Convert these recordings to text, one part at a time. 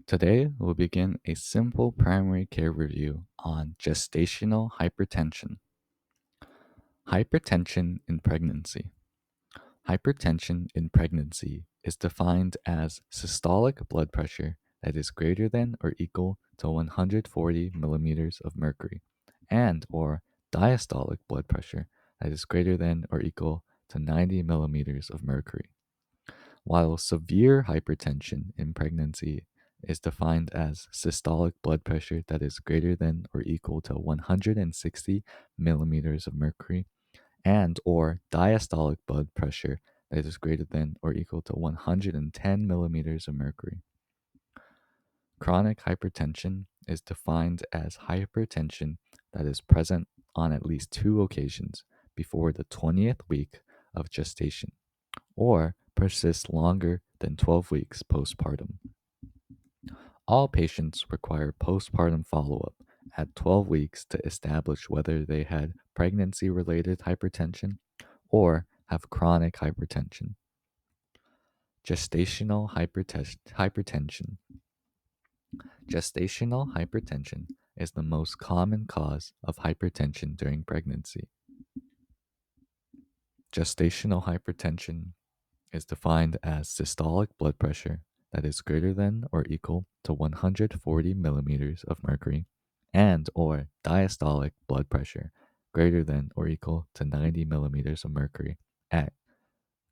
Today, we'll begin a simple primary care review on gestational hypertension. Hypertension in pregnancy. Hypertension in pregnancy is defined as systolic blood pressure that is greater than or equal to 140 millimeters of mercury and or diastolic blood pressure that is greater than or equal to 90 millimeters of mercury. While severe hypertension in pregnancy is defined as systolic blood pressure that is greater than or equal to 160 millimeters of mercury and or diastolic blood pressure that is greater than or equal to 110 millimeters of mercury. Chronic hypertension is defined as hypertension that is present on at least 2 occasions before the 20th week of gestation or persists longer than 12 weeks postpartum. All patients require postpartum follow up at 12 weeks to establish whether they had pregnancy related hypertension or have chronic hypertension. Gestational hypertension. Gestational hypertension is the most common cause of hypertension during pregnancy. Gestational hypertension is defined as systolic blood pressure that is greater than or equal to 140 millimeters of mercury and or diastolic blood pressure greater than or equal to 90 millimeters of mercury at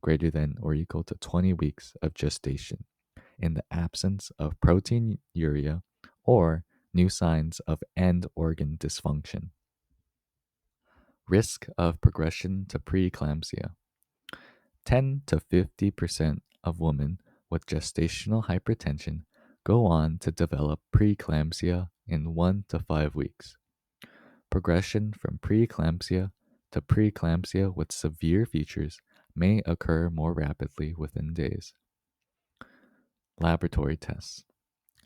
greater than or equal to 20 weeks of gestation in the absence of proteinuria or new signs of end organ dysfunction. Risk of progression to preeclampsia. 10 to 50% of women with gestational hypertension go on to develop preeclampsia in 1 to 5 weeks. Progression from preeclampsia to preeclampsia with severe features may occur more rapidly within days. Laboratory tests.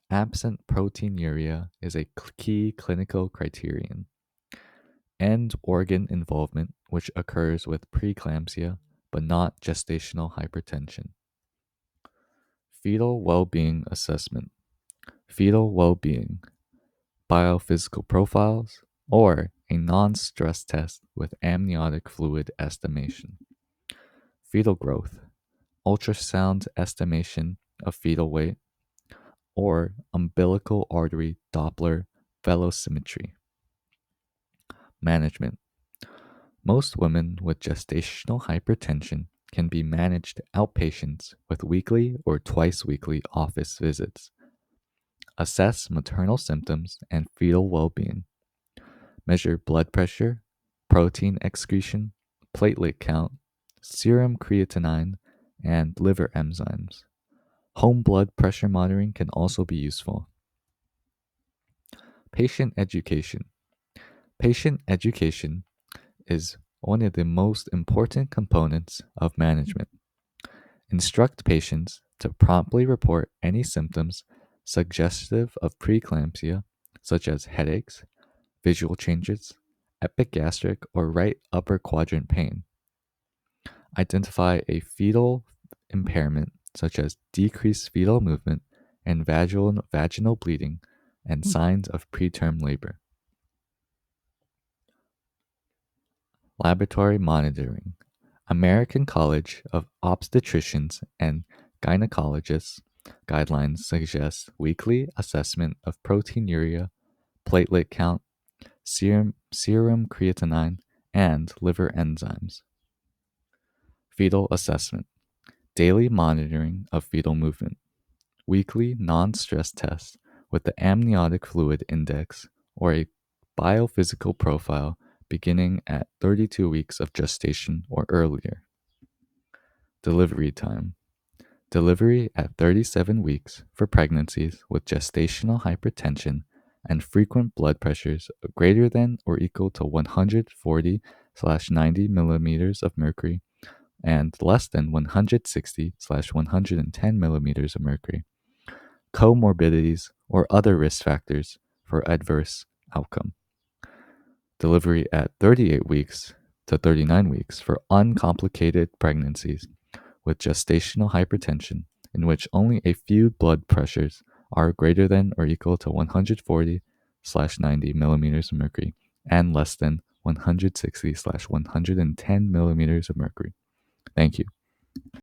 Absent proteinuria is a key clinical criterion. End organ involvement, which occurs with preeclampsia but not gestational hypertension. Fetal well-being assessment. Fetal well-being, biophysical profiles, or a non-stress test with amniotic fluid estimation. Fetal growth, ultrasound estimation of fetal weight, or umbilical artery Doppler velocimetry. Management. Most women with gestational hypertension can be managed outpatients with weekly or twice weekly office visits. Assess maternal symptoms and fetal well being. Measure blood pressure, protein excretion, platelet count, serum creatinine, and liver enzymes. Home blood pressure monitoring can also be useful. Patient education. Patient education is one of the most important components of management. Instruct patients to promptly report any symptoms suggestive of preeclampsia, such as headaches, visual changes, epigastric or right upper quadrant pain. Identify a fetal impairment, such as decreased fetal movement and vaginal bleeding and signs of preterm labor. Laboratory monitoring. American College of Obstetricians and Gynecologists guidelines suggest weekly assessment of proteinuria, platelet count, serum creatinine, and liver enzymes. Fetal assessment. Daily monitoring of fetal movement. Weekly non-stress tests with the amniotic fluid index or a biophysical profile beginning at 32 weeks of gestation or earlier. Delivery time. Delivery at 37 weeks for pregnancies with gestational hypertension and frequent blood pressures greater than or equal to 140/90 millimeters of mercury and less than 160/110 millimeters of mercury. Comorbidities or other risk factors for adverse outcome. Delivery at 38 weeks to 39 weeks for uncomplicated pregnancies with gestational hypertension in which only a few blood pressures are greater than or equal to 140/90 millimeters of mercury and less than 160/110 millimeters of mercury. Thank you.